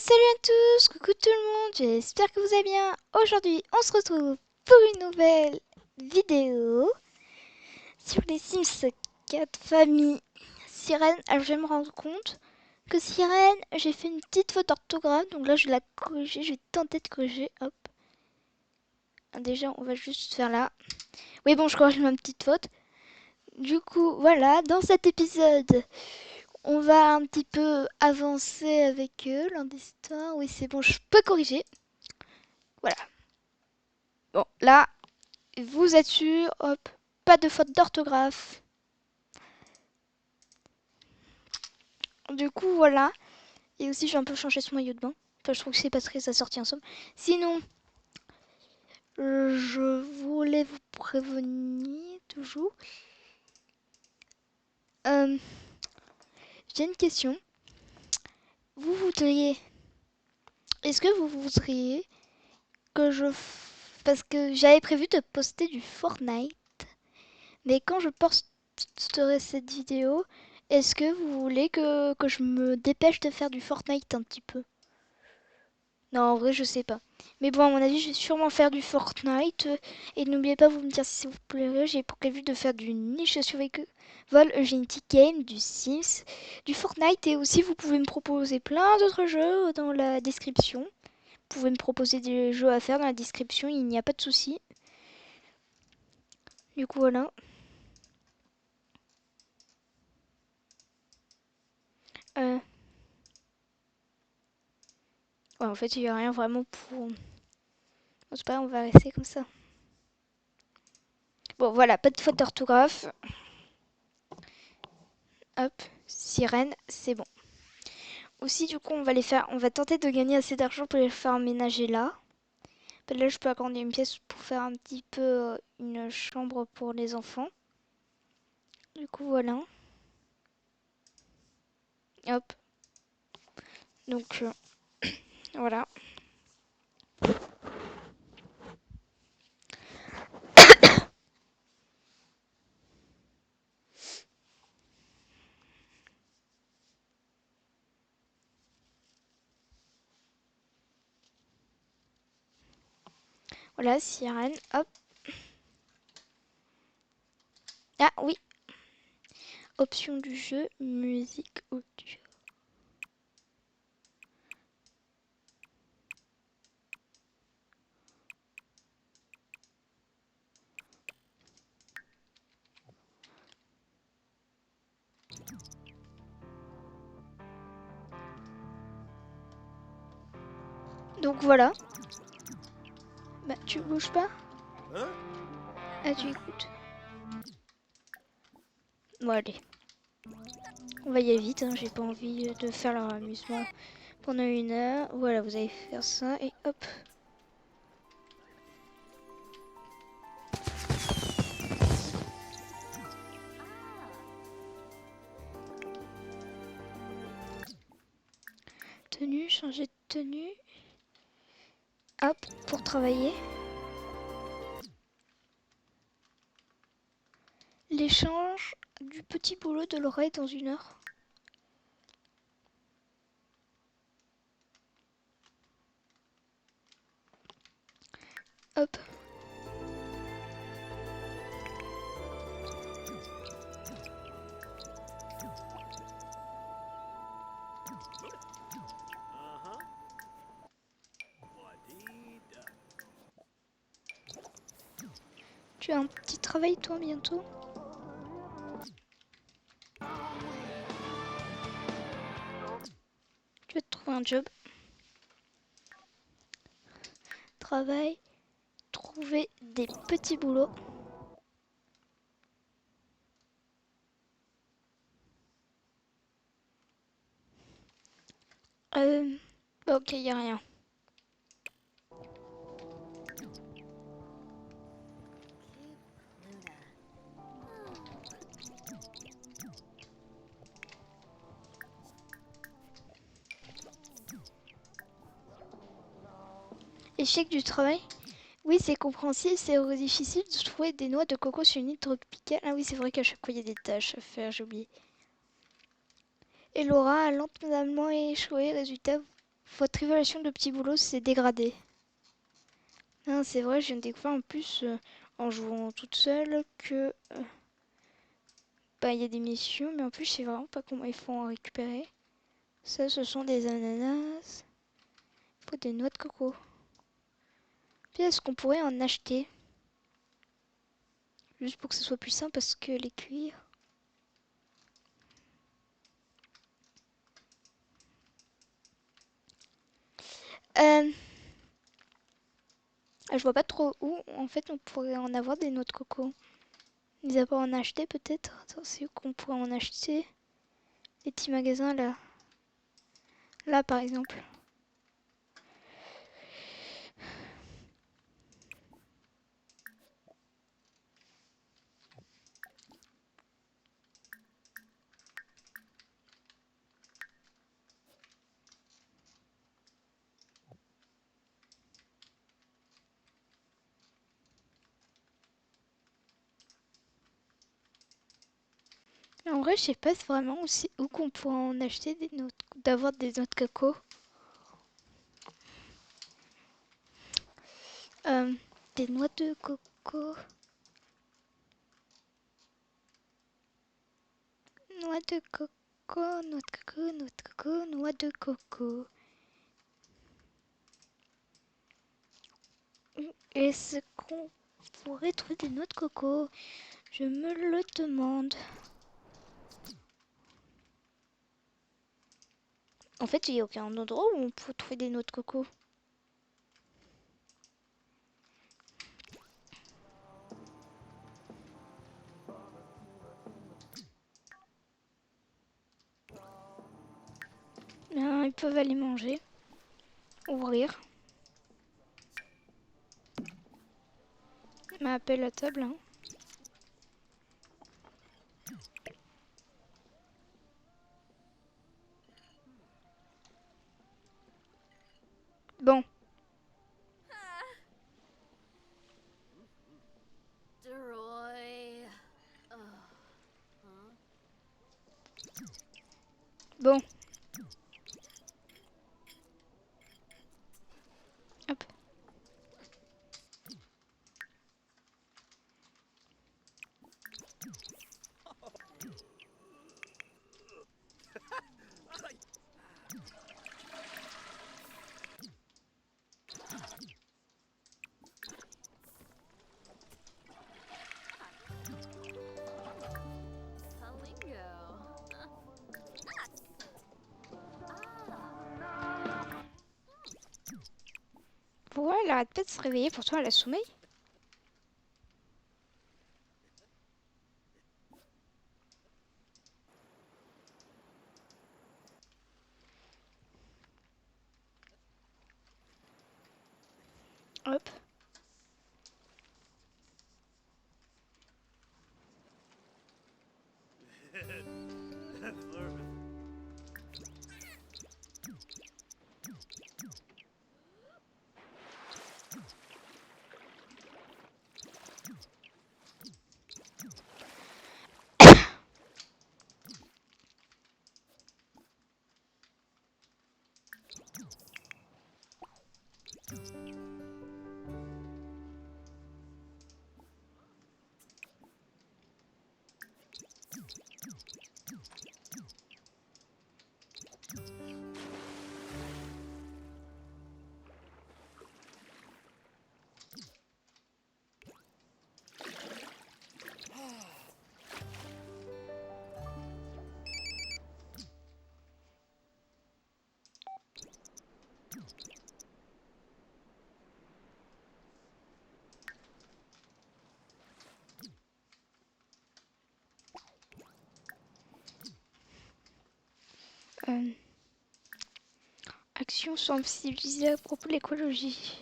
Salut à tous, coucou tout le monde, j'espère que vous allez bien. Aujourd'hui, on se retrouve pour une nouvelle vidéo sur les Sims 4 famille Sirène. Alors je vais me rendre compte que Sirène, j'ai fait une petite faute d'orthographe, donc là je vais la corriger, je vais tenter de corriger, hop. Déjà, on va juste faire là. Oui bon, je corrige ma petite faute. Du coup, voilà, dans cet épisode, on va un petit peu avancer avec eux, l'un des histoires. Oui c'est bon, je peux corriger. Voilà. Bon, là, vous êtes sûr, hop, pas de faute d'orthographe. Du coup, voilà. Et aussi, j'ai un peu changé ce maillot de bain. Enfin, je trouve que c'est pas très assorti ensemble. Sinon, je voulais vous prévenir toujours. Euh, j'ai une question. Vous voudriez... Est-ce que vous voudriez que je... Parce que j'avais prévu de poster du Fortnite. Mais quand je posterai cette vidéo, est-ce que vous voulez que je me dépêche de faire du Fortnite un petit peu? Non, en vrai, je sais pas. Mais bon, à mon avis, je vais sûrement faire du Fortnite. Et n'oubliez pas, vous me dire si ça vous plairait. J'ai prévu de faire du Niche Survival Unity Game, du Sims, du Fortnite. Et aussi, vous pouvez me proposer plein d'autres jeux dans la description. Vous pouvez me proposer des jeux à faire dans la description, il n'y a pas de souci. Du coup, voilà. Euh, ouais, en fait, il n'y a rien vraiment pour... Bon, c'est pas grave, on va rester comme ça. Bon, voilà, pas de faute d'orthographe. Hop, sirène, c'est bon. Aussi, du coup, on va tenter de gagner assez d'argent pour les faire emménager là. Là, je peux agrandir une pièce pour faire un petit peu une chambre pour les enfants. Du coup, voilà. Hop. Donc, voilà. Voilà, sirène. Hop. Ah oui. Option du jeu, musique audio. Donc voilà. Bah, tu bouges pas? Ah, tu écoutes. Bon, allez. On va y aller vite, hein. J'ai pas envie de faire leur amusement pendant 1 heure. Voilà, vous allez faire ça et hop. Tenue, changer de tenue. Hop, pour travailler. L'échange du petit boulot de l'oreille dans 1 heure. Hop. Tu as un petit travail toi bientôt? Tu vas te trouver un job. Travail. Trouver des petits boulots. Ok, y a rien. Échec du travail? Oui, c'est compréhensible, c'est difficile de trouver des noix de coco sur une île tropicale. Ah oui, c'est vrai qu'à chaque fois il y a des tâches à faire, j'ai oublié. Et Laura a lentement échoué. Résultat, Votre évaluation de petit boulot s'est dégradée. Non, c'est vrai, je viens de découvrir en plus en jouant toute seule que bah il y a des missions, mais en plus je sais vraiment pas comment ils font en récupérer. Ça, ce sont des ananas. Faut des noix de coco. Puis est-ce qu'on pourrait en acheter? Juste pour que ce soit plus simple parce que les cuire. Euh, je vois pas trop où en fait on pourrait en avoir des noix de coco. Mis à part en acheter peut-être. Attends, c'est où qu'on pourrait en acheter? Les petits magasins là. Là par exemple. Mais en vrai, je sais pas vraiment où qu'on pourrait en acheter d'avoir des noix de coco. Euh, des noix de coco. Noix de coco, noix de coco, noix de coco, noix de coco. Est-ce qu'on pourrait trouver des noix de coco? Je me le demande. En fait, il n'y a aucun endroit où on peut trouver des noix de coco. Bien, ils peuvent aller manger. Ouvrir. Mais appel à table. Hein. Bon. Bon. Hop. Pourquoi elle arrête pas de se réveiller? Pourtant, elle a sommeil. Hop. Euh, action sensibilisée à propos de l'écologie.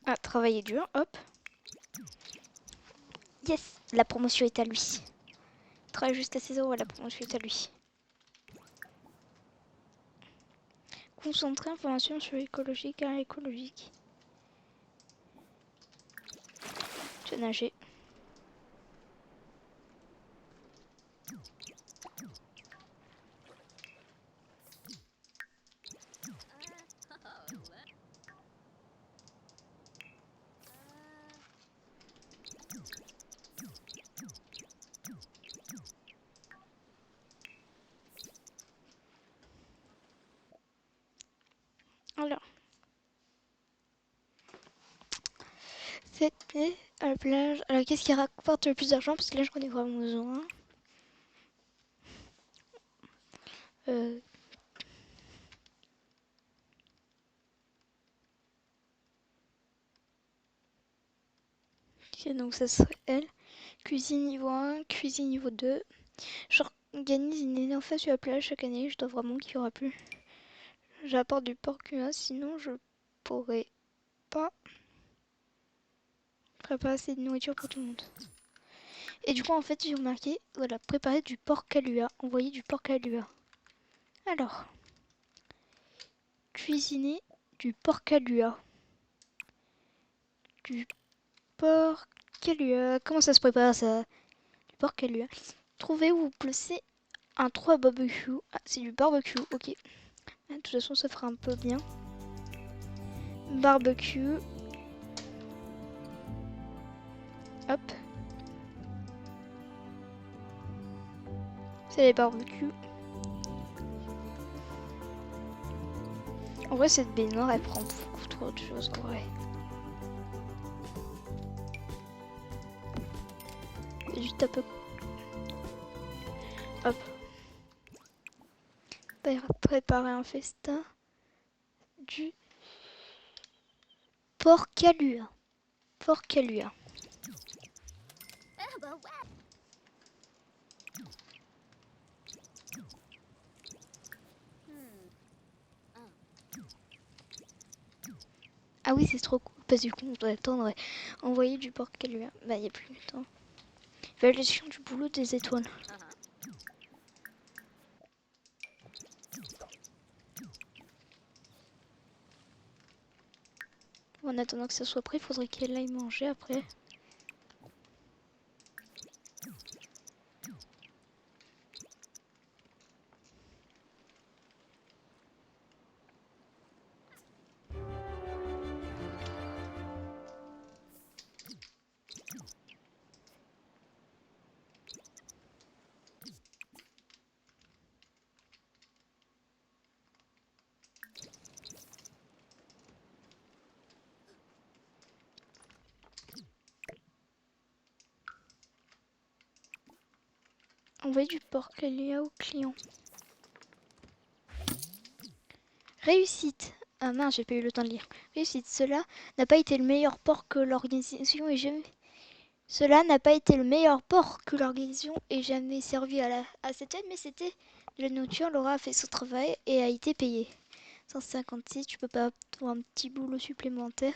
Ah, travailler dur, hop. Yes, la promotion est à lui. Travaille jusqu'à 16 euros, la promotion est à lui. Concentrer information sur l'écologie car écologique. Tu as nagé. Alors, c'était à la plage. Alors, qu'est-ce qui rapporte le plus d'argent? Parce que là, j'en ai vraiment besoin. Ok, donc ça serait elle. Cuisine niveau 1, cuisine niveau 2. J'organise une année en face sur la plage chaque année. Je dois vraiment qu'il n'y aura plus. J'apporte du porc cuit, sinon je pourrais pas préparer assez de nourriture pour tout le monde. Et du coup, en fait, j'ai remarqué, voilà, préparer du porc calua, envoyer du porc calua. Alors, cuisiner du porc calua. Du porc calua. Comment ça se prépare ça? Du porc calua. Trouvez où vous placez un trou à barbecue. Ah, c'est du barbecue, ok. De toute façon, ça fera un peu bien. Barbecue. Hop. C'est les barbecues. En vrai, cette baignoire, elle prend beaucoup trop de choses, en vrai. Juste un peu. Hop. Préparer un festin du porc calua. Porc calua. Ah oui, c'est trop cool. Parce que du coup, on doit attendre et envoyer du porc calua. Bah, il n'y a plus de temps. Évaluation du boulot des étoiles. En attendant que ça soit prêt, il faudrait qu'elle aille manger après. Envoyer du porc calua au client. Réussite. Ah mince, j'ai pas eu le temps de lire. Réussite. Cela n'a pas été le meilleur porc que l'organisation ait jamais. Cela n'a pas été le meilleur porc que l'organisation ait jamais servi à cette aide, mais c'était de la nourriture. Laura a fait son travail et a été payée. 156, tu peux pas avoir un petit boulot supplémentaire.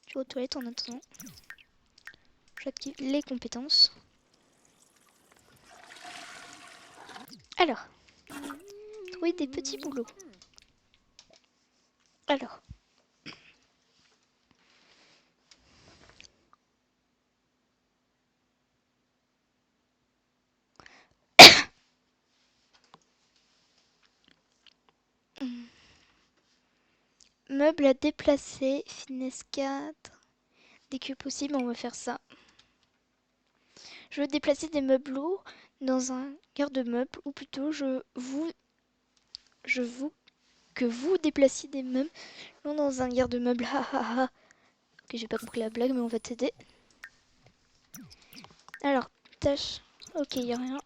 Tu vas aux toilettes en attendant. J'active les compétences. Alors, trouver des petits boulots. Alors, meubles à déplacer, finesse 4. Dès que possible, on va faire ça. Je veux déplacer des meubles lourds dans un garde-meuble, ou plutôt que vous déplaciez des meubles lourds dans un garde-meuble. Ok, j'ai pas compris la blague, mais on va t'aider. Alors, tâche. Ok, y a rien.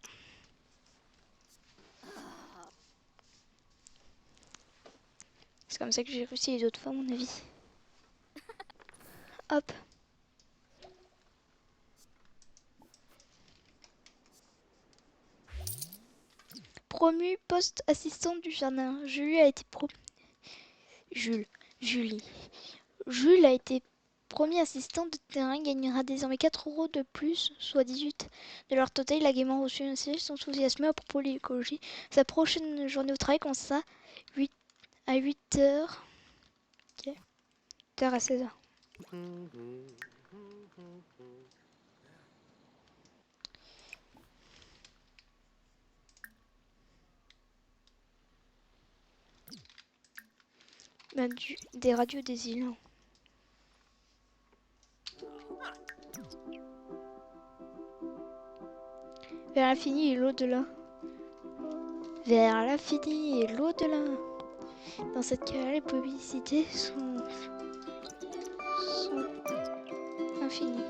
C'est comme ça que j'ai réussi les autres fois, à mon avis. Hop. Promu poste assistant du jardin. Julie a été Jules a été premier assistant de terrain, gagnera désormais 4 € de plus, soit 18 de leur total. Il a également reçu un siège enthousiasmé à propos de l'écologie. Sa prochaine journée au travail commencera à 8h. Ok. 8h à 16h. Bah, des radios des îles. Vers l'infini et l'au-delà. Vers l'infini et l'au-delà. Dans cette carrière, les publicités sont infinies.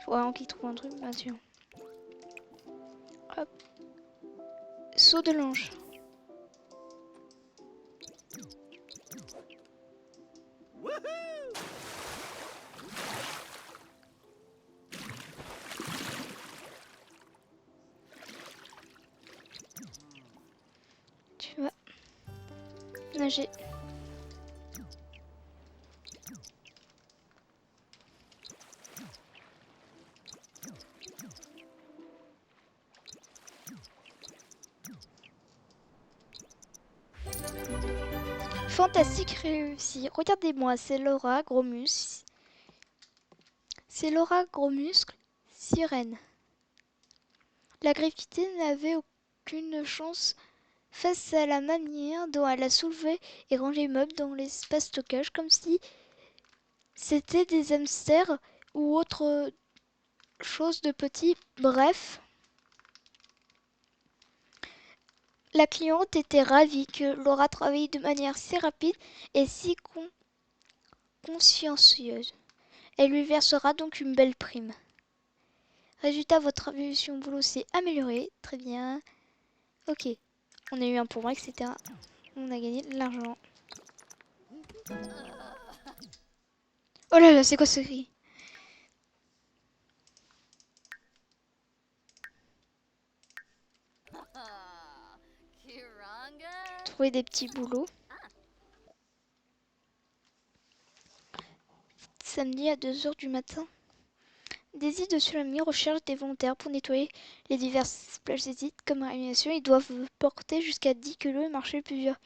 Faut vraiment qu'ils trouvent un truc, bien sûr. Hop. Saut de l'ange. Tu vas nager. Fantastique réussi. Regardez-moi, c'est Laura, gros muscle. C'est Laura, gros muscle, sirène. La gravité n'avait aucune chance face à la manière dont elle a soulevé et rangé les meubles dans l'espace stockage, comme si c'était des hamsters ou autre chose de petit. Bref, la cliente était ravie que Laura travaille de manière si rapide et si consciencieuse. Elle lui versera donc une belle prime. Résultat, votre évolution au boulot s'est améliorée. Très bien. Ok. On a eu un pourboire, etc. On a gagné de l'argent. Oh là là, c'est quoi ce cri? Trouver des petits boulots. Samedi à 2h du matin. Des îles de tsunami recherchent des volontaires pour nettoyer les diverses plages des îles. Comme réanimation, ils doivent porter jusqu'à 10 kg et marcher plusieurs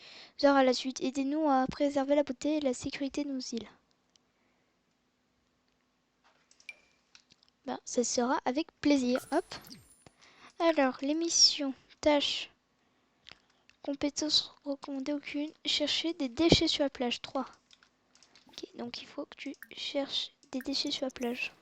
heures à la suite. Aidez-nous à préserver la beauté et la sécurité de nos îles. Ben, ça sera avec plaisir. Hop. Alors, les missions, tâches, compétences recommandées aucune. Chercher des déchets sur la plage 3. Ok, donc il faut que tu cherches des déchets sur la plage.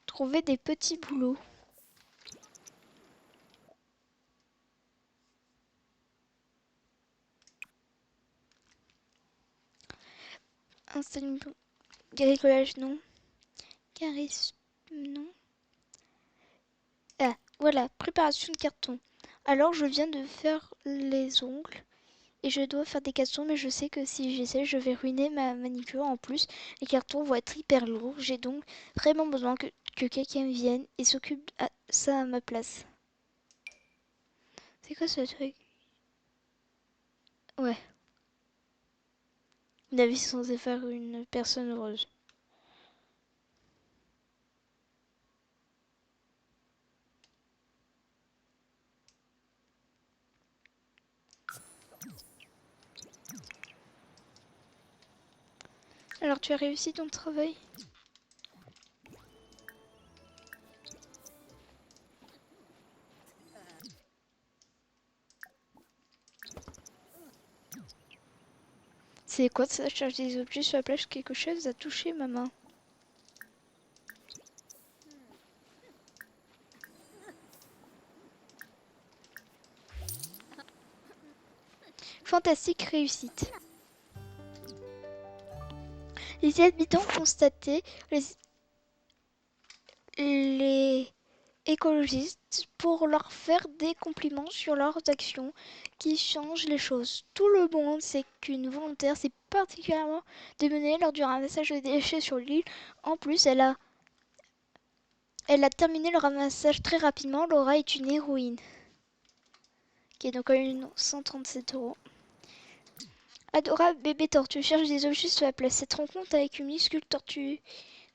Trouver des petits boulots. Installer bricolage, non. Charisme, non. Ah, voilà, préparation de carton. Alors, je viens de faire les ongles et je dois faire des cartons, mais je sais que si j'essaie, je vais ruiner ma manicure. En plus, les cartons vont être hyper lourds. J'ai donc vraiment besoin que quelqu'un vienne et s'occupe de ça à ma place. C'est quoi ce truc? Ouais. La vie censée faire une personne heureuse. Alors, tu as réussi ton travail? C'est quoi ça? Je cherche des objets sur la plage, quelque chose a touché ma main. Fantastique réussite. Les habitants constataient les écologistes pour leur faire des compliments sur leurs actions qui changent les choses. Tout le monde sait qu'une volontaire s'est particulièrement démenée lors du ramassage de déchets sur l'île. En plus, elle a Elle a terminé le ramassage très rapidement. Laura est une héroïne. Ok, donc une 137 €. Adorable bébé tortue cherche des objets sur la place. Cette rencontre avec une minuscule tortue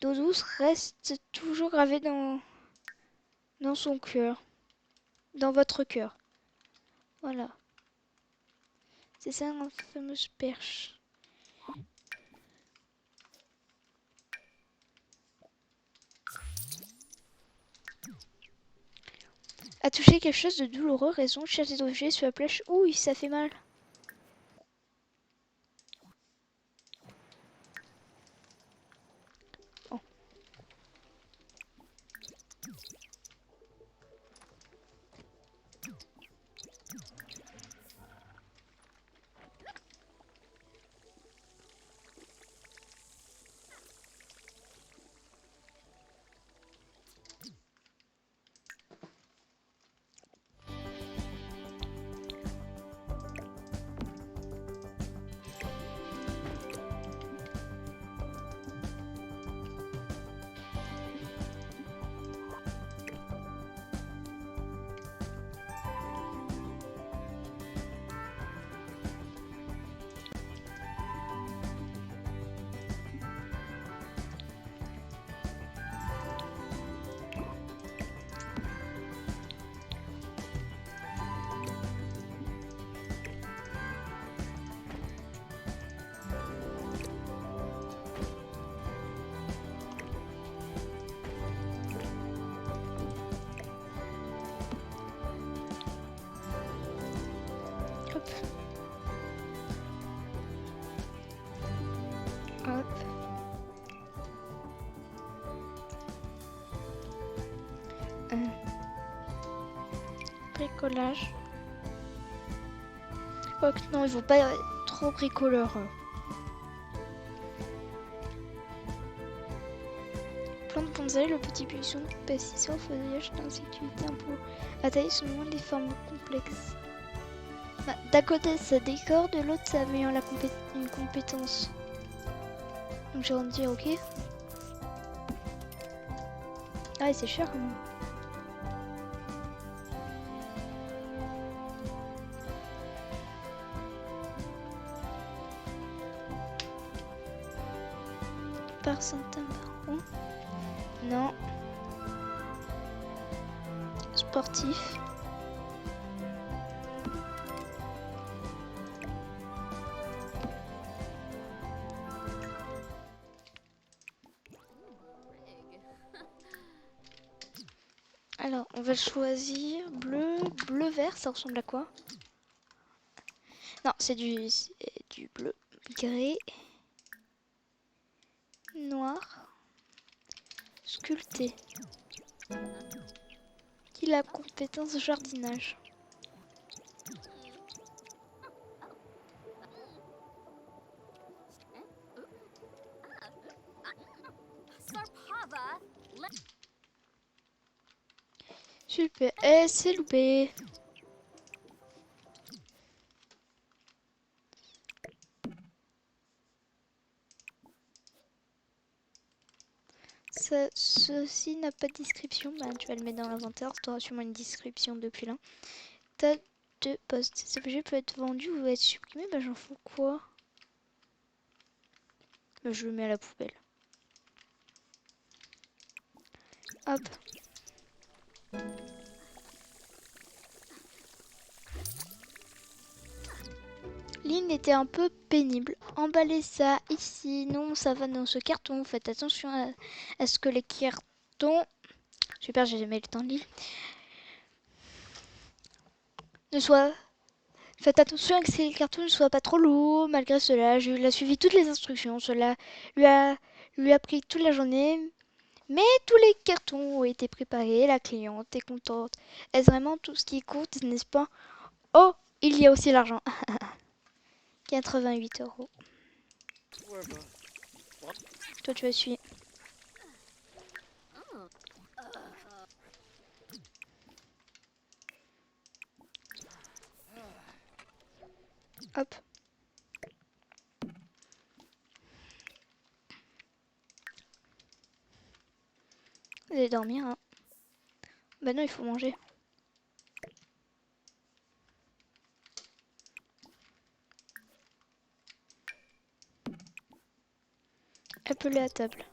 d'eau douce reste toujours gravée dans son cœur. Dans votre cœur. Voilà. C'est ça la fameuse perche. A touché quelque chose de douloureux, raison, cherche des objets sur la plage. Ouh, ça fait mal. Oh. Hop. Hop. Bricolage. Oh, non, il faut pas être trop bricoleur. Plante bonsaï, le petit buisson persistant au feuillage d'insectuité un peu à taille seulement les formes complexes. Bah, d'un côté ça décore, de l'autre ça améliore une compétence. Donc j'ai envie de dire ok. Ah ouais, c'est cher quand même. Par centaine par an. Non. Sportif. Alors, on va choisir bleu, bleu-vert, ça ressemble à quoi? Non, c'est du bleu, gris, noir, sculpté. Qui a la compétence jardinage? Super, eh, c'est loupé. Ceci n'a pas de description, bah, tu vas le mettre dans l'inventaire, tu auras sûrement une description depuis là. Tas de postes, cet objet peut être vendu ou être supprimé, bah j'en fous quoi? Bah, je le mets à la poubelle. Hop. L'île était un peu pénible. Emballez ça ici. Non, ça va dans ce carton. Faites attention à ce que les cartons... Super, j'ai jamais eu le temps de lire. Ne soient... Faites attention à ce que les cartons ne soient pas trop lourds. Malgré cela, je lui ai suivi toutes les instructions. Cela lui a pris toute la journée. Mais tous les cartons ont été préparés. La cliente est contente. Est-ce vraiment tout ce qui compte, n'est-ce pas? Oh, il y a aussi l'argent. 88 €. Toi, tu vas suivre. Hop. allez dormir. Hein. Bah non, il faut manger. Appelez à table.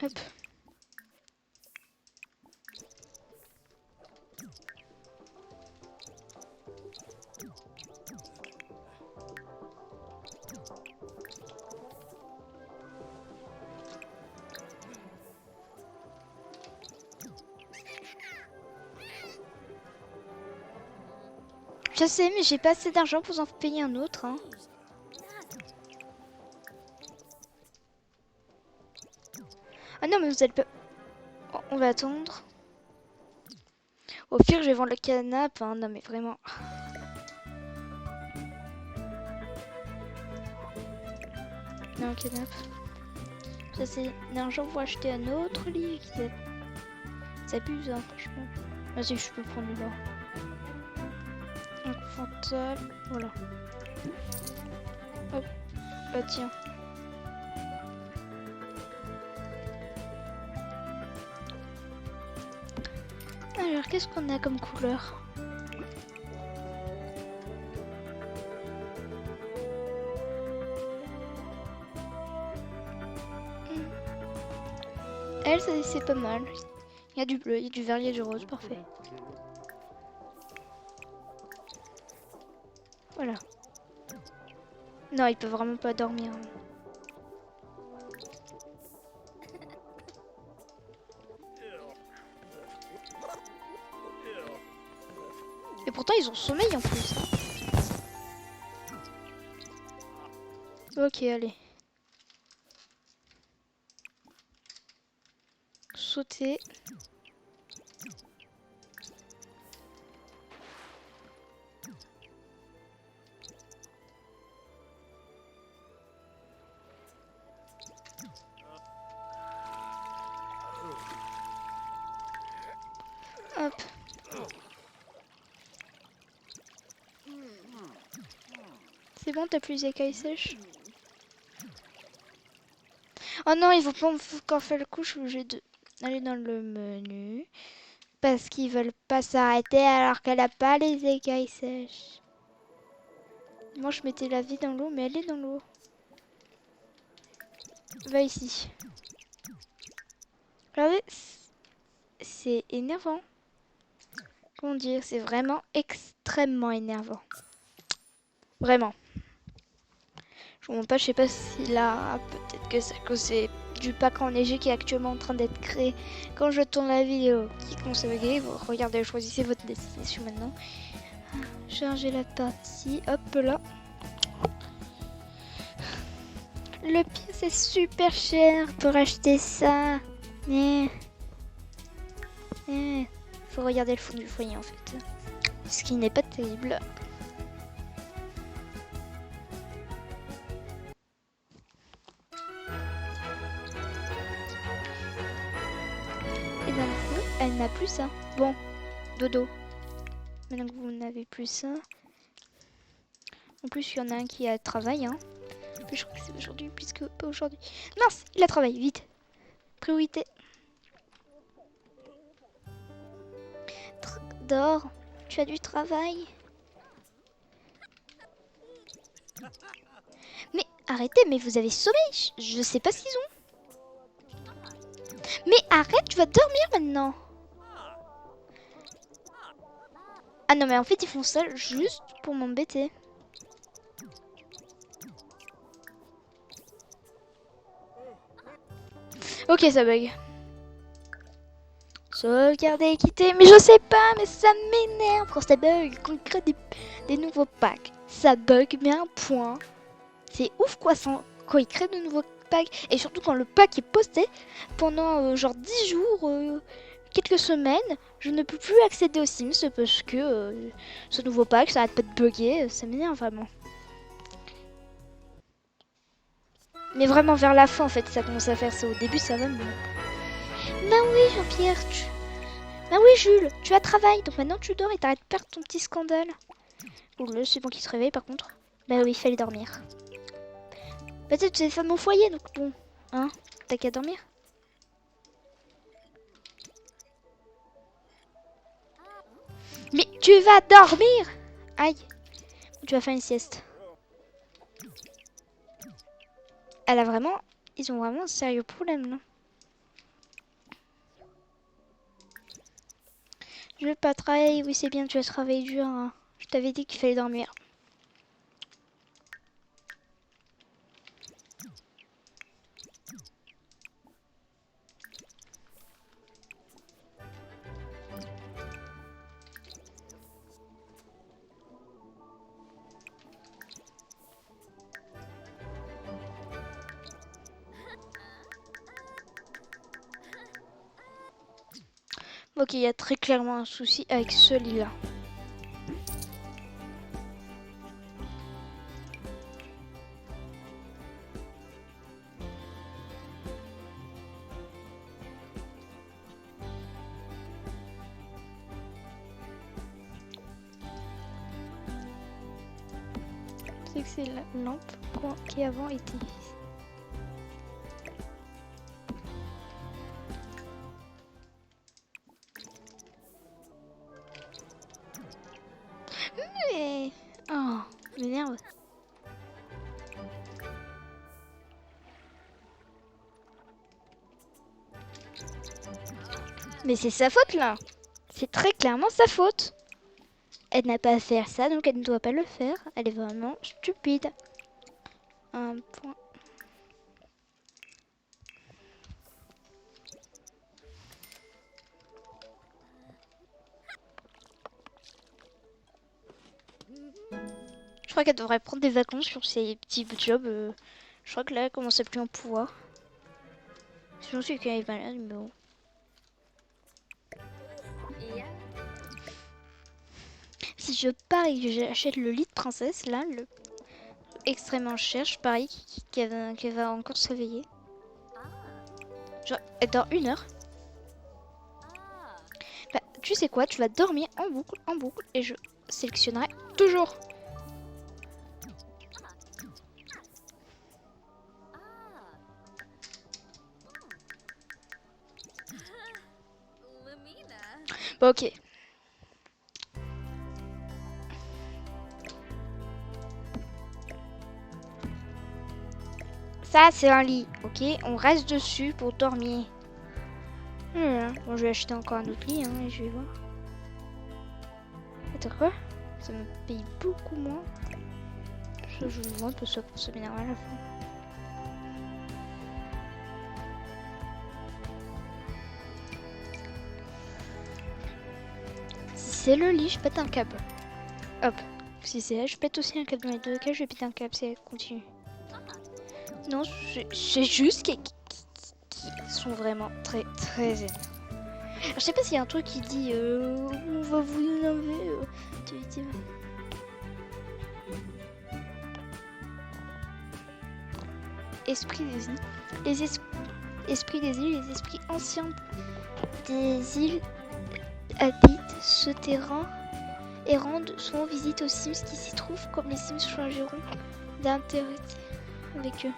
Hop. Je sais, mais j'ai pas assez d'argent pour en payer un autre. Hein. Ah non, mais vous allez pas... Oh, on va attendre. Au pire, je vais vendre le canapé. Hein. Non, mais vraiment... Non, canapé. Ça, c'est l'argent pour acheter un autre lit. Ça abuse, hein, franchement. Vas-y, je peux prendre là. Inconfortable. Voilà. Hop. Bah, tiens. Alors, qu'est-ce qu'on a comme couleur? Elle, c'est pas mal. Il y a du bleu, il y a du vert, il y a du rose, parfait. Voilà. Non, il peut vraiment pas dormir. Et pourtant, ils ont sommeil en plus. Ok, allez. Sauter. Hop. C'est bon, t'as plus les écailles sèches? Oh non, ils vont pas encore faire le coup, je suis obligée d'aller dans le menu. Parce qu'ils veulent pas s'arrêter alors qu'elle a pas les écailles sèches. Moi, je mettais la vie dans l'eau, mais elle est dans l'eau. Va ici. Regardez, c'est énervant. Comment dire, c'est vraiment extrêmement énervant. Vraiment. Je vous montre pas, je sais pas si là, peut-être que c'est à cause du pack enneigé qui est actuellement en train d'être créé. Quand je tourne la vidéo, qui commence à bugger, vous regardez, choisissez votre destination maintenant. Chargez la partie, hop là. Le pire, c'est super cher pour acheter ça. Faut regarder le fond du foyer en fait. Ce qui n'est pas terrible. Et d'un coup, elle n'a plus ça. Bon, dodo. Maintenant que vous n'avez plus ça. En plus, il y en a un qui a travail. Hein. Je crois que c'est aujourd'hui, puisque pas aujourd'hui. Mince, il a travail, vite. Priorité. Dors, tu as du travail. Mais arrêtez, mais vous avez sommeil. Je sais pas ce qu'ils ont. Mais arrête, tu vas dormir maintenant. Ah non, mais en fait, ils font ça juste pour m'embêter. Ok, ça bug. Sauvegarder, quitter, mais je sais pas, mais ça m'énerve quand ça bug, quand on crée des nouveaux packs. Ça bug, mais à un point. C'est ouf quoi, quand ils créent de nouveaux packs, et surtout quand le pack est posté pendant genre 10 jours, quelques semaines, je ne peux plus accéder aux Sims parce que ce nouveau pack, ça arrête pas de bugger, ça m'énerve vraiment. Mais vraiment vers la fin en fait, ça commence à faire ça. Au début, ça va, mais... Bah oui, Jean-Pierre, Ah oui, Jules, tu as travail, donc maintenant tu dors et t'arrêtes de perdre ton petit scandale. Oh là, c'est bon qui se réveille par contre. Bah oui, il fallait dormir. Peut-être que c'est femme au foyer, donc bon, hein, t'as qu'à dormir. Mais tu vas dormir! Aïe, tu vas faire une sieste. Elle a vraiment... Ils ont vraiment un sérieux problème, non? Je veux pas travailler, oui c'est bien, tu vas travailler dur. Hein. Je t'avais dit qu'il fallait dormir. Ok, il y a très clairement un souci avec ce lit-là. C'est que c'est la lampe qui avant était ici. Mais... Oh, m'énerve. Mais c'est sa faute là. C'est très clairement sa faute. Elle n'a pas à faire ça, donc elle ne doit pas le faire. Elle est vraiment stupide. Un point. Je crois qu'elle devrait prendre des vacances sur ses petits jobs. Je crois que là, elle commence à plus en pouvoir. Sinon, c'est qu'elle est malade, mais bon. Si je parie que j'achète le lit de princesse, là, le extrêmement cher, je parie qu'elle va encore se réveiller. Genre, elle dort 1 heure. Bah, tu sais quoi, tu vas dormir en boucle, et je sélectionnerai toujours. Bon, ok. Ça, c'est un lit, ok? On reste dessus pour dormir. Bon, je vais acheter encore un autre lit, hein, et je vais voir. Attends, quoi? Ça me paye beaucoup moins. Ça, je le vends pour ça m'énerve à la fin. Si c'est le lit, je pète un câble. Hop. Si c'est elle, je pète aussi un câble. Dans les deux cas, je vais péter un câble si elle continue. Non, c'est juste qui sont vraiment très très énervés. Je sais pas s'il y a un truc qui dit on va vous énerver. Esprit des îles. Esprits des îles, les esprits anciens des îles habitent ce terrain et rendent souvent visite aux Sims qui s'y trouvent, comme les Sims choisiront d'interagir avec eux.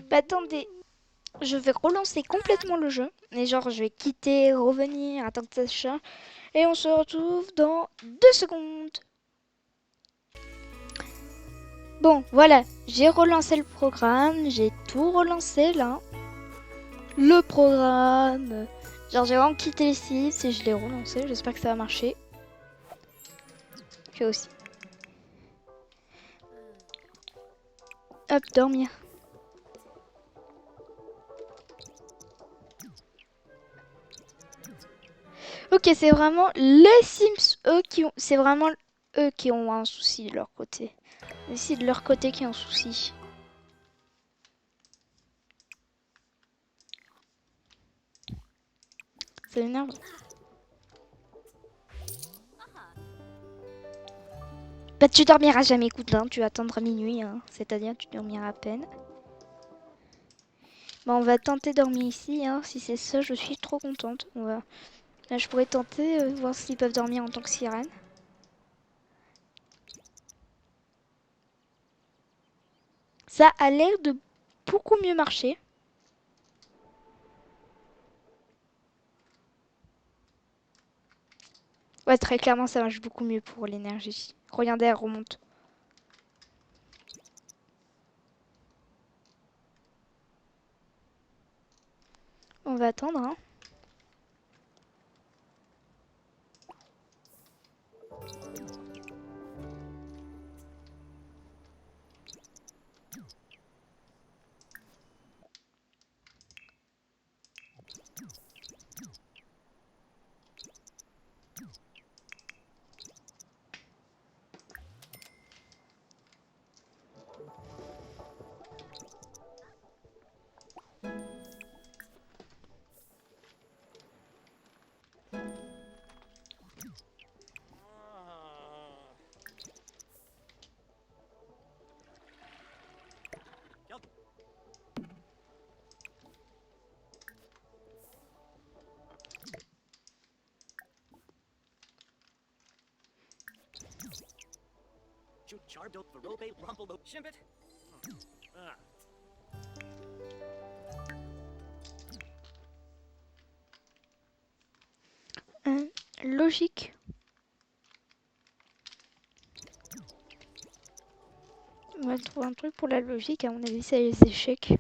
Bah attendez, je vais relancer complètement le jeu. Et genre, je vais quitter, revenir, attendre que ça se charge. Et on se retrouve dans 2 secondes. Bon, voilà, j'ai relancé le programme, j'ai tout relancé là. Le programme. Genre j'ai vraiment quitté les sites et je l'ai relancé, j'espère que ça va marcher. J'ai aussi. Hop, dormir. Ok, c'est vraiment les Sims, eux, qui ont... C'est vraiment eux qui ont un souci de leur côté. C'est de leur côté qui ont un souci. Ça m'énerve. Bah tu dormiras jamais, écoute, hein, tu attendras minuit, hein. C'est-à-dire tu dormiras à peine. Bah on va tenter de dormir ici, hein. Si c'est ça, je suis trop contente. On va... Là, je pourrais tenter, voir s'ils peuvent dormir en tant que sirène. Ça a l'air de beaucoup mieux marcher. Ouais, très clairement, ça marche beaucoup mieux pour l'énergie. Regardez, elle remonte. On va attendre, hein. Logique. On va trouver un truc pour la logique. À mon avis, c'est les échecs.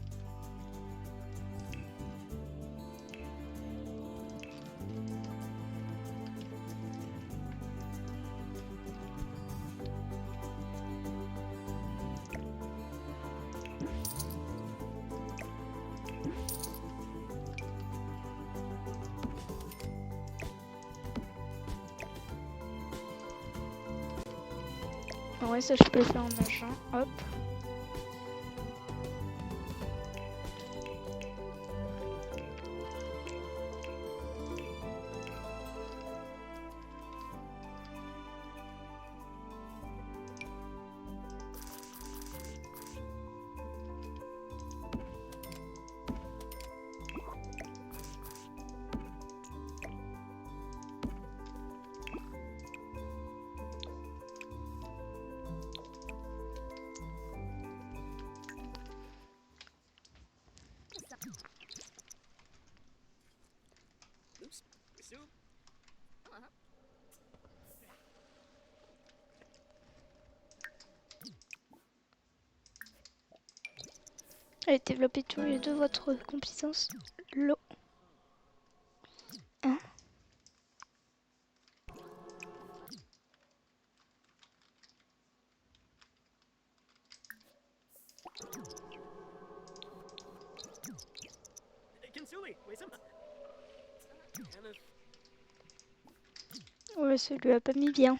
Ouais, ça, je peux le faire en machin. Hop. Allez, développez tous les deux votre compétence. L'eau. Hein? Ouais, ça lui a pas mis bien.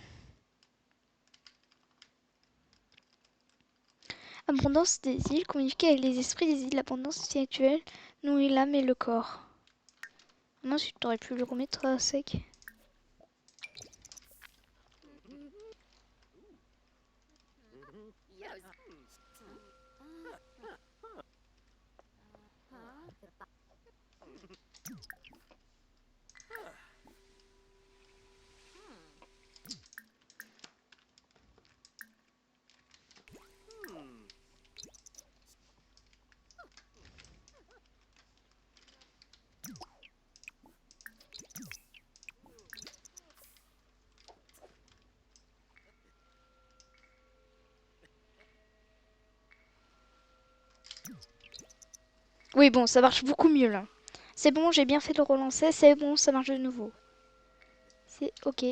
Abondance des îles, communiquer avec les esprits des îles, l'abondance spirituelle, nourrit l'âme et le corps. Ensuite, tu aurais pu le remettre à sec. Oui, bon, ça marche beaucoup mieux là. C'est bon, j'ai bien fait de le relancer. C'est bon, ça marche de nouveau. C'est ok.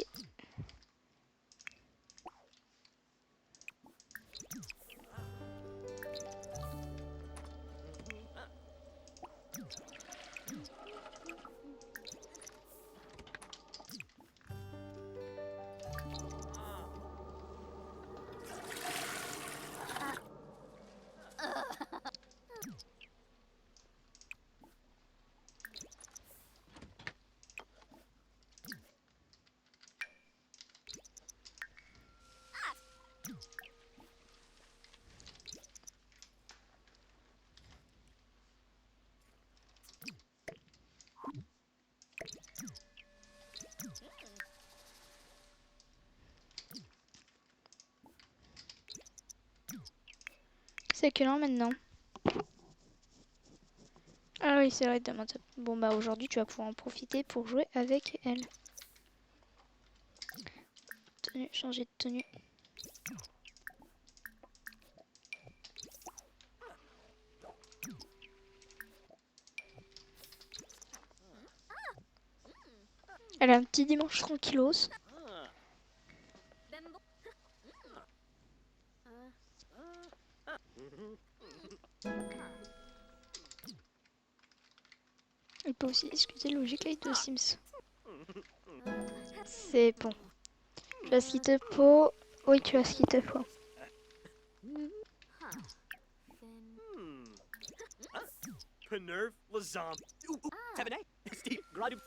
C'est quelle heure maintenant? Ah oui, c'est vrai, demain. Bon, bah aujourd'hui, tu vas pouvoir en profiter pour jouer avec elle. Tenue, changer de tenue. Elle a un petit dimanche tranquillos. Elle peut aussi discuter logique avec The Sims. C'est bon. Tu as ce qu'il te faut. Oui, tu as ce qu'il te faut. Penerv Lazam. Tevene. Steve Gradu.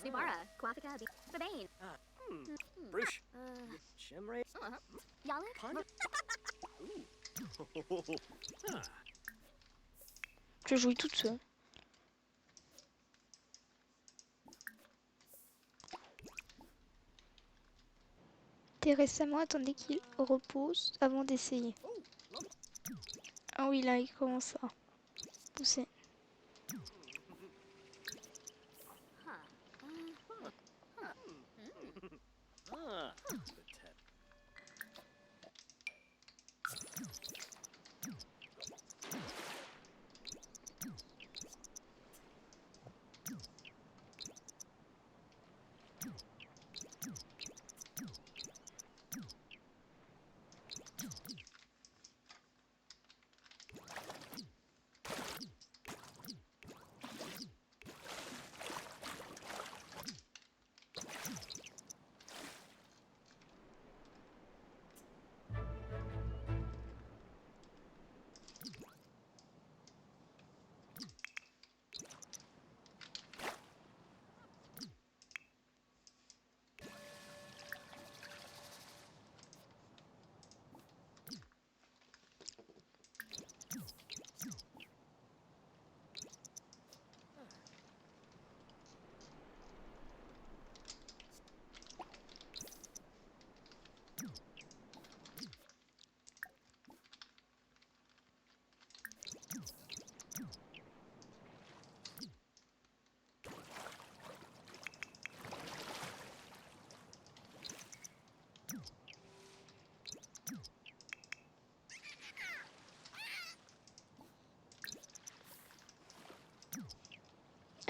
Subara, Quathika, Sabane. Bruce. Chimray. Yala, Pond. Je joue toute seule. T'es récemment attendez qu'il repose avant d'essayer. Ah oui, là, il commence à pousser.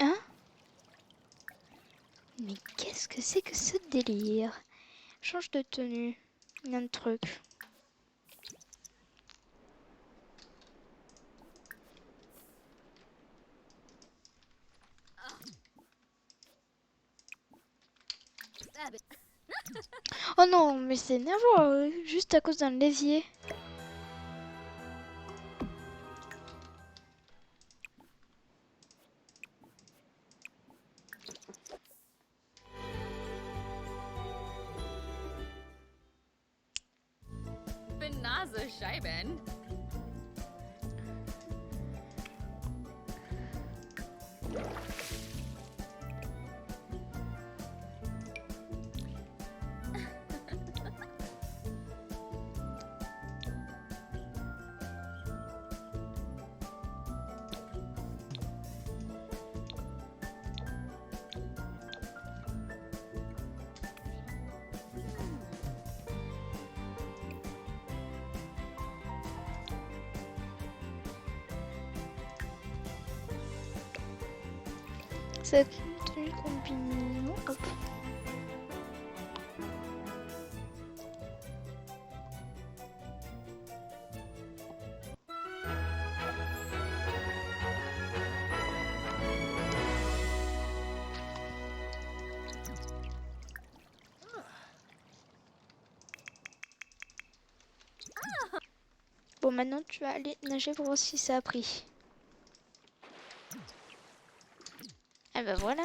Hein? Mais qu'est-ce que c'est que ce délire? Change de tenue. Il y a un truc. Oh non, mais c'est énervant, juste à cause d'un lésier. Benaza Scheiben. Ça contenu une combinaison. Hop. Bon, maintenant tu vas aller nager pour voir si ça a pris. Ah bah voilà.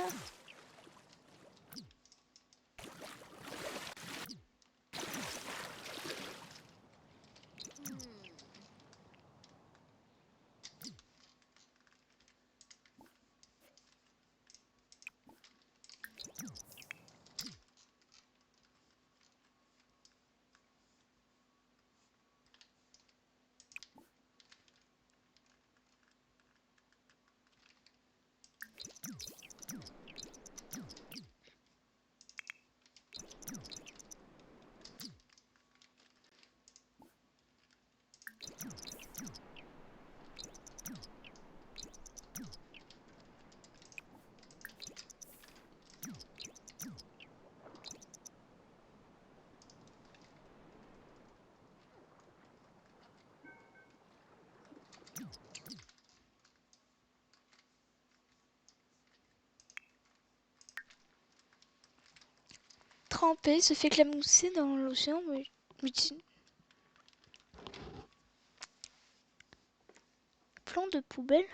Tremper se fait clamousser dans l'océan plan de poubelle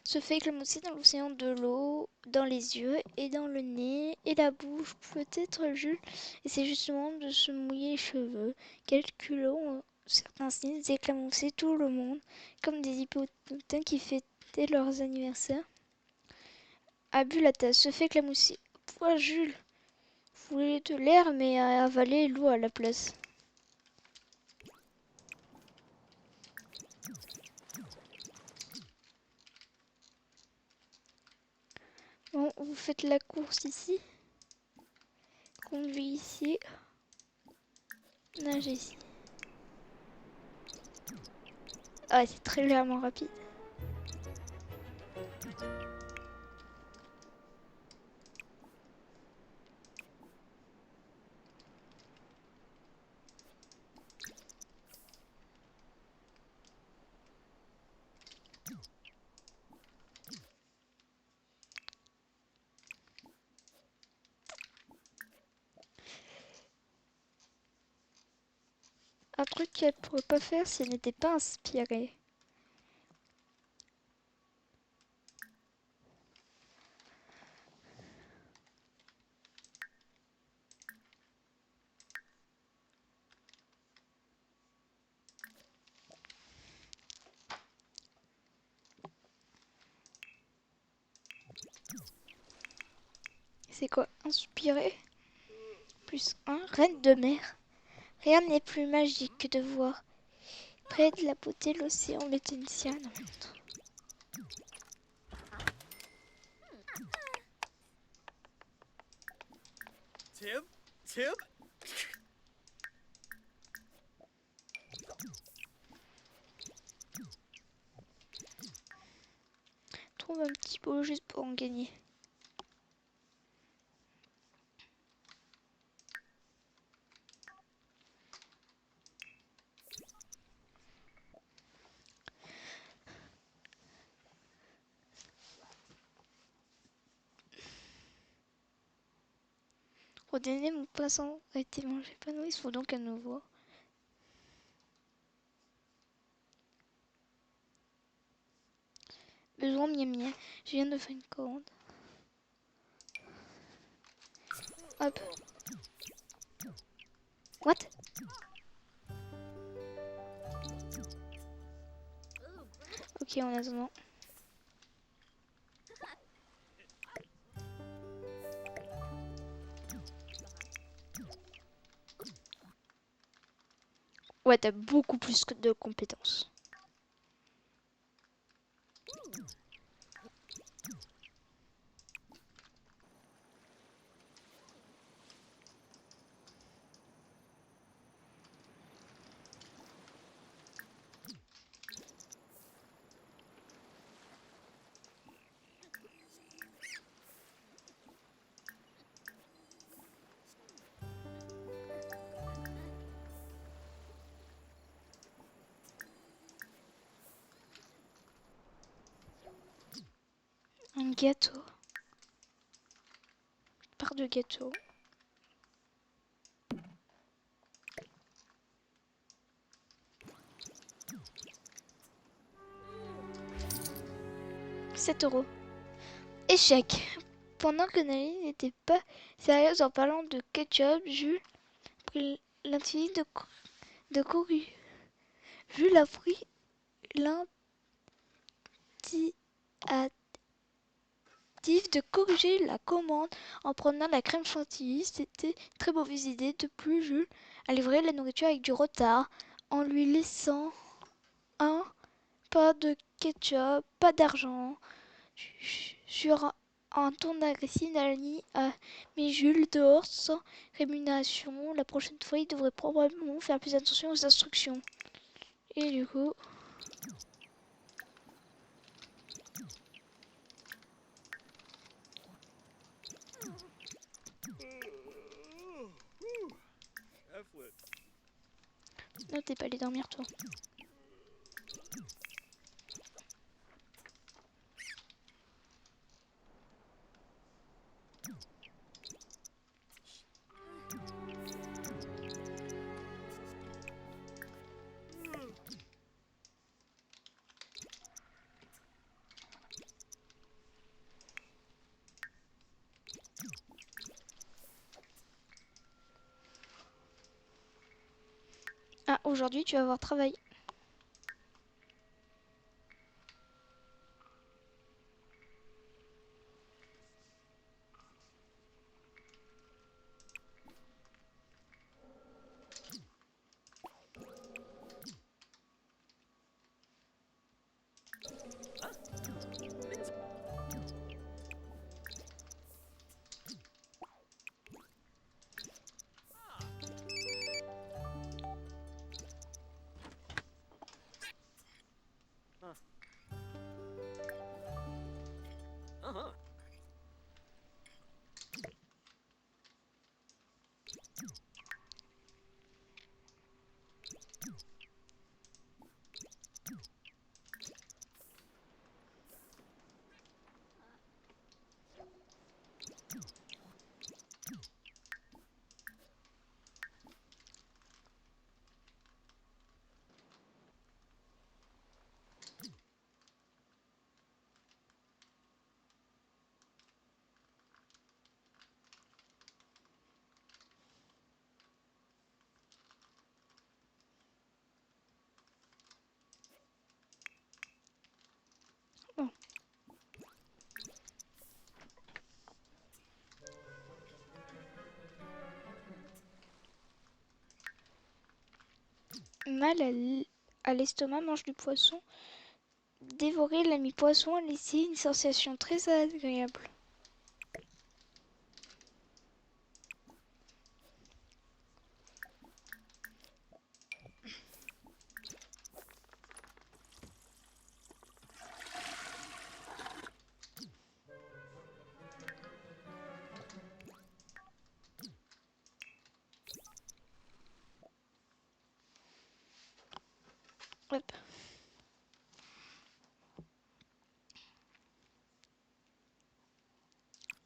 se fait éclamousser dans l'océan de l'eau, dans les yeux et dans le nez et la bouche. Peut-être Jules essaie justement de se mouiller les cheveux. Calculons certains signes éclamousser tout le monde, comme des hippopotams qui fêtaient leurs anniversaires. A bu la tasse, se fait éclamousser. Toi Jules, voulez de l'air mais a avalé l'eau à la place. Bon, vous faites la course ici. Conduis ici. Nage ici. Ah, c'est très légèrement rapide. Un truc qu'elle pourrait pas faire si elle n'était pas inspirée. C'est quoi? Inspirée? Plus 1. Reine de mer. Rien n'est plus magique que de voir près de la beauté l'océan Laetitia. Tib? Tib? Trouve un petit pot juste pour en gagner. Ordonnez mon poisson a été mangé par nous, il faut donc à nouveau. Besoin miam miam, je viens de faire une commande. Hop. What? Ok, en attendant. Ouais, t'as beaucoup plus de compétences. Gâteau. Part de gâteau. €7. Échec. Pendant que Nelly n'était pas sérieuse en parlant de ketchup, Jules prit l'initiative de corriger. Jules a pris l'initiative de corriger la commande en prenant la crème chantilly. C'était une très mauvaise idée. De plus, Jules a livré la nourriture avec du retard, en lui laissant pas de ketchup, pas d'argent. Sur un ton agressif, Nalini a mis Jules dehors sans rémunération. La prochaine fois, il devrait probablement faire plus attention aux instructions. Et du coup... Efflet. Non, t'es pas allé dormir, toi. Ah, aujourd'hui, tu vas avoir travail. Uh-huh. Bon. Mal à l'estomac, mange du poisson. Dévorer l'ami poisson a laissé une sensation très agréable. Hop.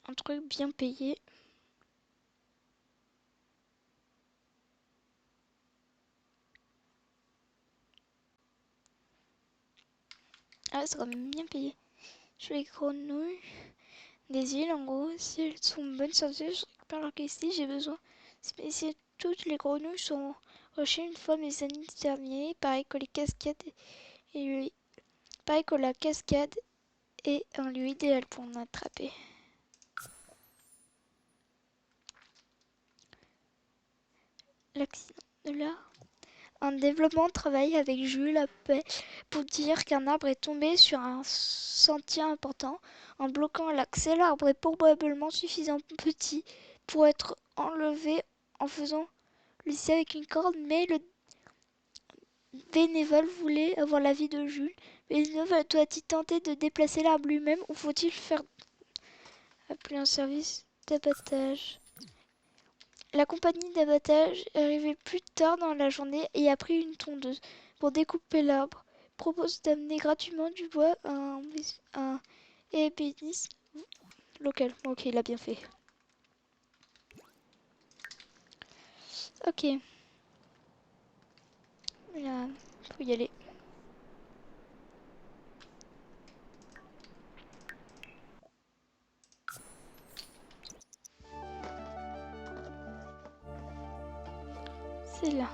Un truc bien payé. Ah, c'est quand même bien payé. Je les grenouilles des îles, en gros, si elles sont en bonne santé, je récupère leur caisse. J'ai besoin. Si toutes les grenouilles sont rochées une fois mes années terminées, pareil que les cascades et lui. Pareil que la cascade est un lieu idéal pour en attraper. L'accident de l'art. Un développement travaille avec Jules appelle pour dire qu'un arbre est tombé sur un sentier important. En bloquant l'accès, l'arbre est probablement suffisamment petit pour être enlevé en faisant lisser avec une corde, mais le bénévole voulait avoir l'avis de Jules. Bénévole doit-il tenter de déplacer l'arbre lui-même ou faut-il faire appeler un service d'abattage? La compagnie d'abattage est arrivée plus tard dans la journée et a pris une tondeuse pour découper l'arbre. Propose d'amener gratuitement du bois à un ébénisme local. Ok, il a bien fait. Ok. Là, faut y aller. C'est là.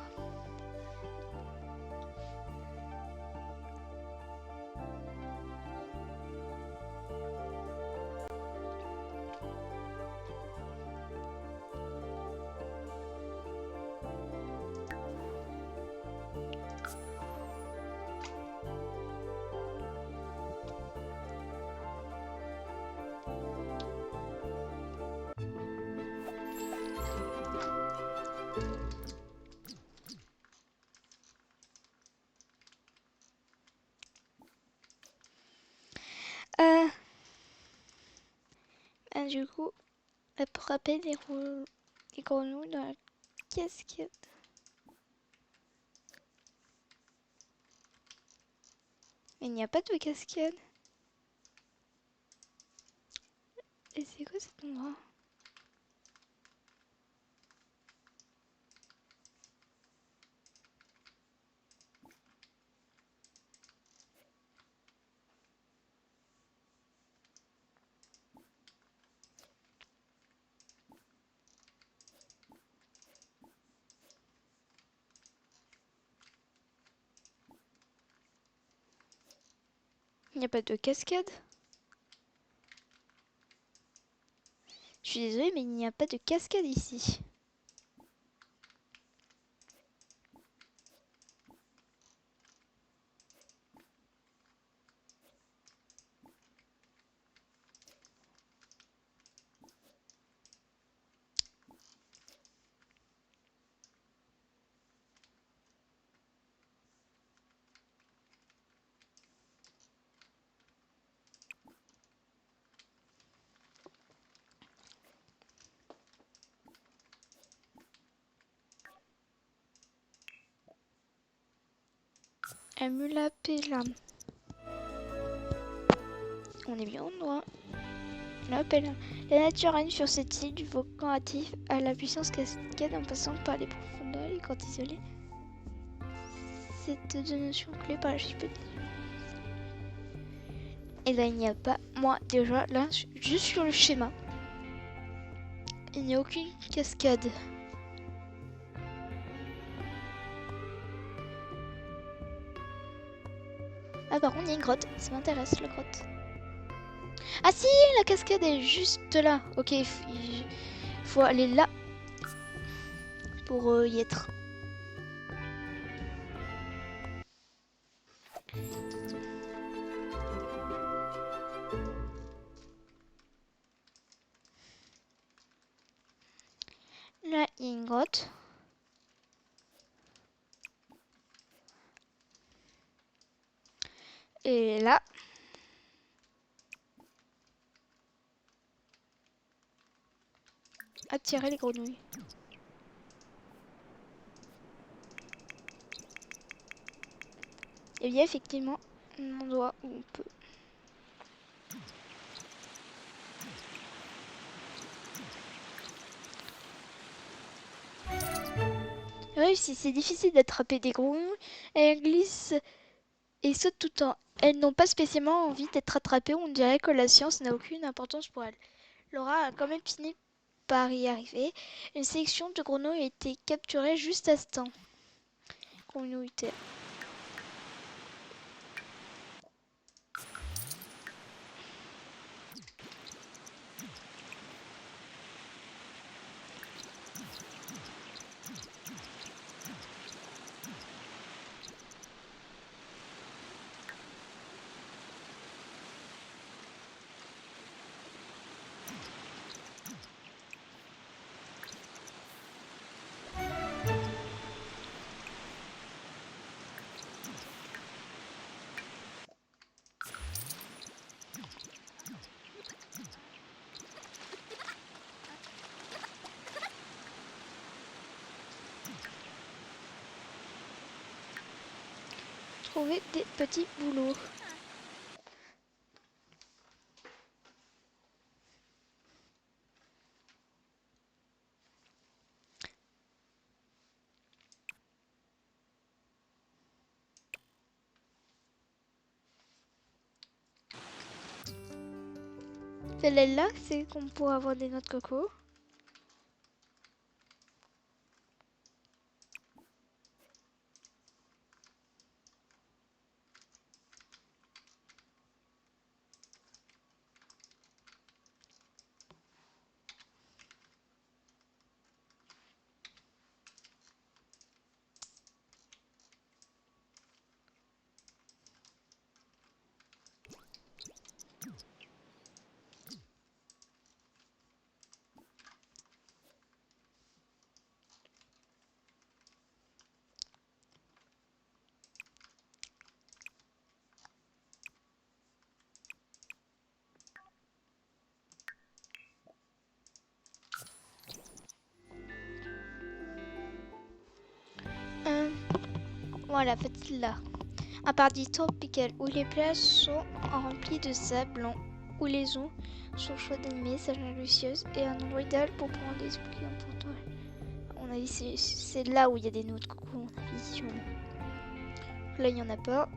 Du coup, attraper des grenouilles dans la cascade. Mais il n'y a pas de cascade. Et c'est quoi cet endroit? Il n'y a pas de cascade. Je suis désolée, mais il n'y a pas de cascade ici. Amulapella. On est bien au endroit. Amulapella. La nature règne sur cette île du volcan actif à la puissance cascade en passant par les profondeurs et les grottes isolées. Cette deux notions clés par l'archipel. Et là, il n'y a pas, moi déjà, là, juste sur le schéma, il n'y a aucune cascade. Ah, par contre, il y a une grotte. Ça m'intéresse, la grotte. Ah si, la cascade est juste là. Ok, il faut aller là pour y être. Là, il y a une grotte. Et là, attirer les grenouilles. Et bien, effectivement, un endroit où on peut. Réussi, c'est difficile d'attraper des grenouilles. Elles glissent et sautent tout le temps. Elles n'ont pas spécialement envie d'être attrapées. On dirait que la science n'a aucune importance pour elles. Laura a quand même fini par y arriver. Une sélection de grenouilles a été capturée juste à ce temps. Grenouille. Trouver des petits boulots. Celle-là, c'est qu'on pourra avoir des noix de coco. Voilà, faites là. Un paradis tropical où les plages sont remplies de sable blanc, où les ondes sont chaudes animées, salades lucieuses et un endroit idéal pour prendre des esprits pour toi. On a dit c'est là où il y a des noix de coco, on a dit. Là, il n'y en a pas.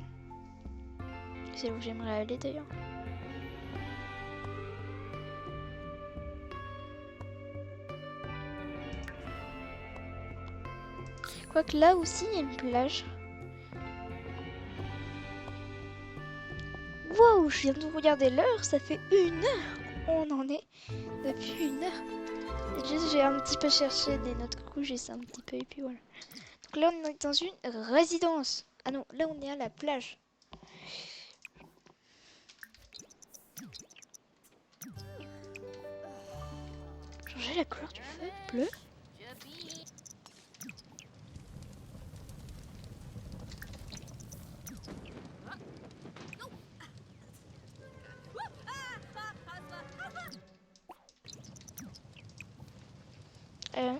C'est là où j'aimerais aller d'ailleurs. Quoique là aussi, il y a une plage. Wow, je viens de regarder l'heure, ça fait 1 heure. On en est depuis 1 heure. Juste, j'ai un petit peu cherché des noix de coco, j'ai ça un petit peu et puis voilà. Donc là, on est dans une résidence. Ah non, là, on est à la plage. Changer la couleur du feu, bleu. Euh,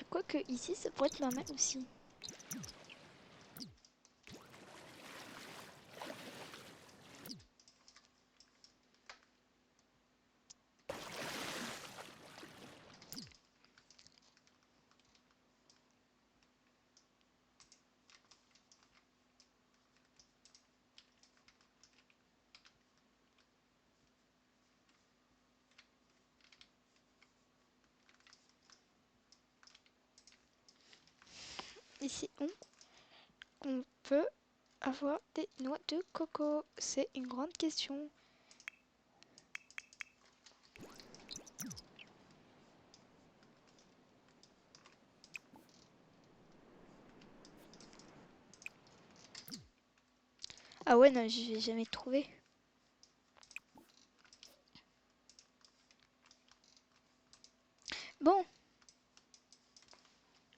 Quoique ici, ça pourrait être pas mal aussi. Ici, on peut avoir des noix de coco. C'est une grande question. Ah ouais, non, je vais jamais trouvé. Bon.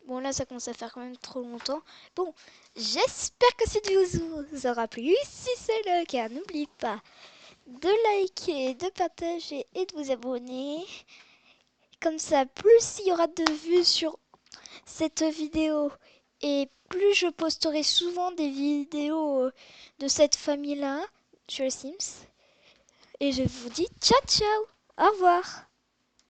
Bon, là, ça commence à faire quand même trop longtemps. Bon, j'espère que cette vidéo vous aura plu. Si c'est le cas, n'oubliez pas de liker, de partager et de vous abonner. Comme ça, plus il y aura de vues sur cette vidéo et plus je posterai souvent des vidéos de cette famille-là sur les Sims. Et je vous dis ciao ciao, au revoir.